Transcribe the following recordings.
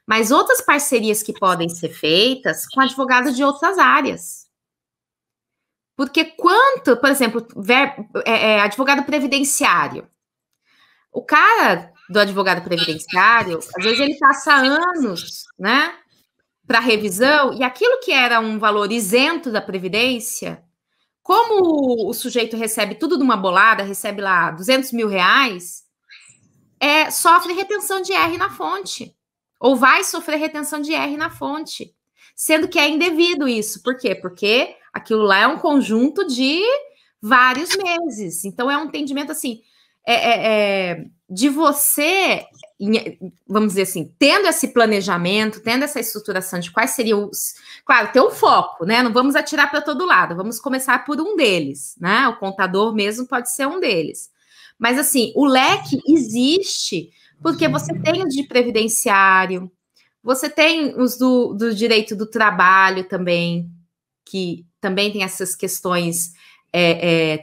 mas outras parcerias que podem ser feitas com advogados de outras áreas. Porque quanto, por exemplo, advogado previdenciário, o cara do advogado previdenciário, às vezes ele passa anos, né, para revisão, e aquilo que era um valor isento da Previdência, como o sujeito recebe tudo de uma bolada, recebe lá 200 mil reais, sofre retenção de R na fonte, ou vai sofrer retenção de R na fonte, sendo que é indevido isso. Por quê? Porque aquilo lá é um conjunto de vários meses. Então, é um entendimento, assim, de você, vamos dizer assim, tendo esse planejamento, tendo essa estruturação de quais seriam os... Claro, ter um foco, né? Não vamos atirar para todo lado, vamos começar por um deles, né? O contador mesmo pode ser um deles. Mas, assim, o leque existe porque você tem os de previdenciário, você tem os do direito do trabalho também, que também tem essas questões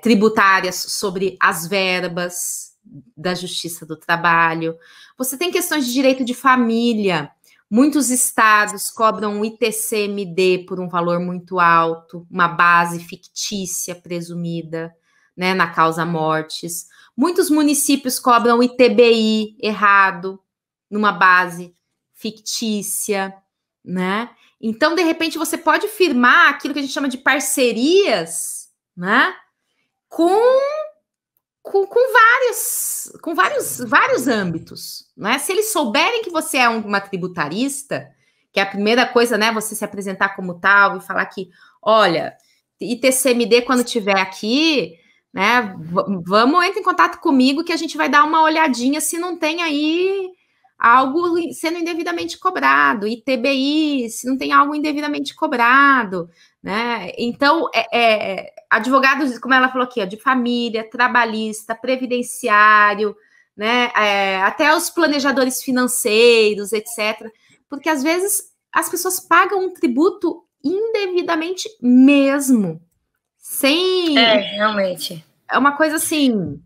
tributárias sobre as verbas da Justiça do Trabalho. Você tem questões de direito de família. Muitos estados cobram o ITCMD por um valor muito alto, uma base fictícia presumida, né, na causa mortis. Muitos municípios cobram o ITBI errado, numa base fictícia, né? Então, de repente, você pode firmar aquilo que a gente chama de parcerias, né? Com vários âmbitos, né? Se eles souberem que você é uma tributarista, que é a primeira coisa, né? Você se apresentar como tal e falar que, olha, ITCMD, quando tiver aqui, né? Vamos entrar em contato comigo que a gente vai dar uma olhadinha se não tem aí algo sendo indevidamente cobrado, ITBI, se não tem algo indevidamente cobrado, né? Então, advogados, como ela falou aqui, ó, de família, trabalhista, previdenciário, né? Até os planejadores financeiros, etc. Porque, às vezes, as pessoas pagam um tributo indevidamente mesmo. Realmente. É uma coisa assim...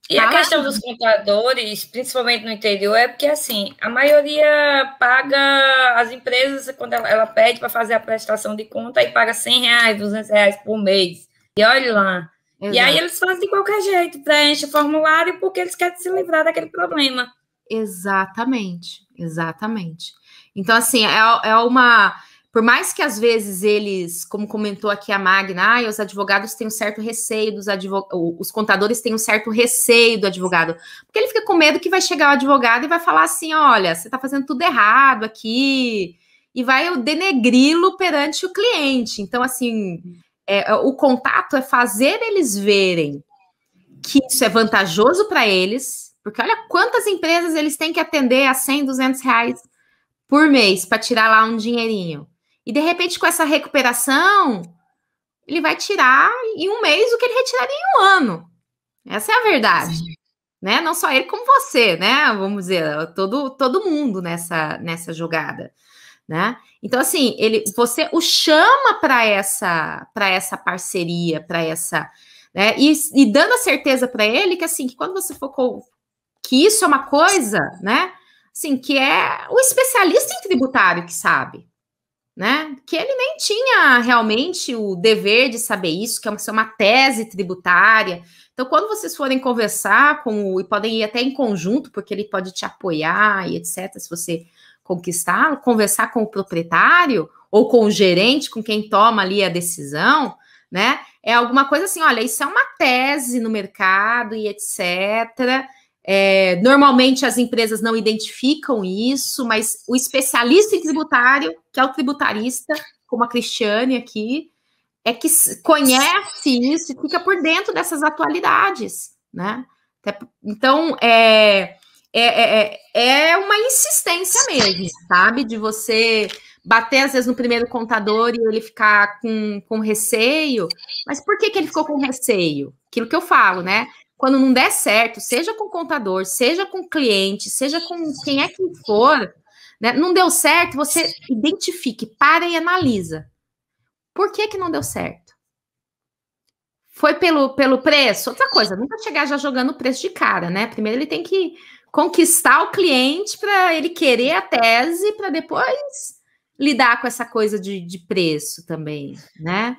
E a questão dos contadores, principalmente no interior, é porque, assim, a maioria paga as empresas, quando ela pede para fazer a prestação de conta, e paga R$100, R$200 por mês. E olha lá. Exato. E aí eles fazem de qualquer jeito, preenchem o formulário porque eles querem se livrar daquele problema. Exatamente, exatamente. Então, assim, é uma... Por mais que, às vezes, eles, como comentou aqui a Magna, os advogados têm um certo receio os contadores têm um certo receio do advogado, porque ele fica com medo que vai chegar o advogado e vai falar assim, olha, você está fazendo tudo errado aqui, e vai denegri-lo perante o cliente. Então, assim, o contato é fazer eles verem que isso é vantajoso para eles, porque olha quantas empresas eles têm que atender a 100, 200 reais por mês para tirar lá um dinheirinho. E, de repente, com essa recuperação, ele vai tirar em um mês o que ele retiraria em um ano. Essa é a verdade. Né? Não só ele, como você, né? Vamos dizer, todo mundo nessa jogada. Né? Então, assim, você o chama para essa parceria, para essa... Né? E dando a certeza para ele que, assim, que quando você for... Que isso é uma coisa, né? Assim, que é o especialista em tributário que sabe. Né? Que ele nem tinha realmente o dever de saber isso, que é uma tese tributária. Então, quando vocês forem conversar e podem ir até em conjunto, porque ele pode te apoiar e etc., se você conquistar, conversar com o proprietário ou com o gerente, com quem toma ali a decisão, né? É alguma coisa assim, olha, isso é uma tese no mercado e etc., normalmente as empresas não identificam isso, mas o especialista em tributário, que é o tributarista, como a Cristiane aqui, é que conhece isso e fica por dentro dessas atualidades, né? Então, é uma insistência mesmo, sabe? De você bater, às vezes, no primeiro contador e ele ficar com receio. Mas por que ele ficou com receio? Aquilo que eu falo, né? Quando não der certo, seja com o contador, seja com o cliente, seja com quem é que for, né? Não deu certo, você identifique, para e analisa. Por que não deu certo? Foi pelo preço? Outra coisa, nunca chegar já jogando o preço de cara, né? Primeiro ele tem que conquistar o cliente para ele querer a tese para depois lidar com essa coisa de preço também, né?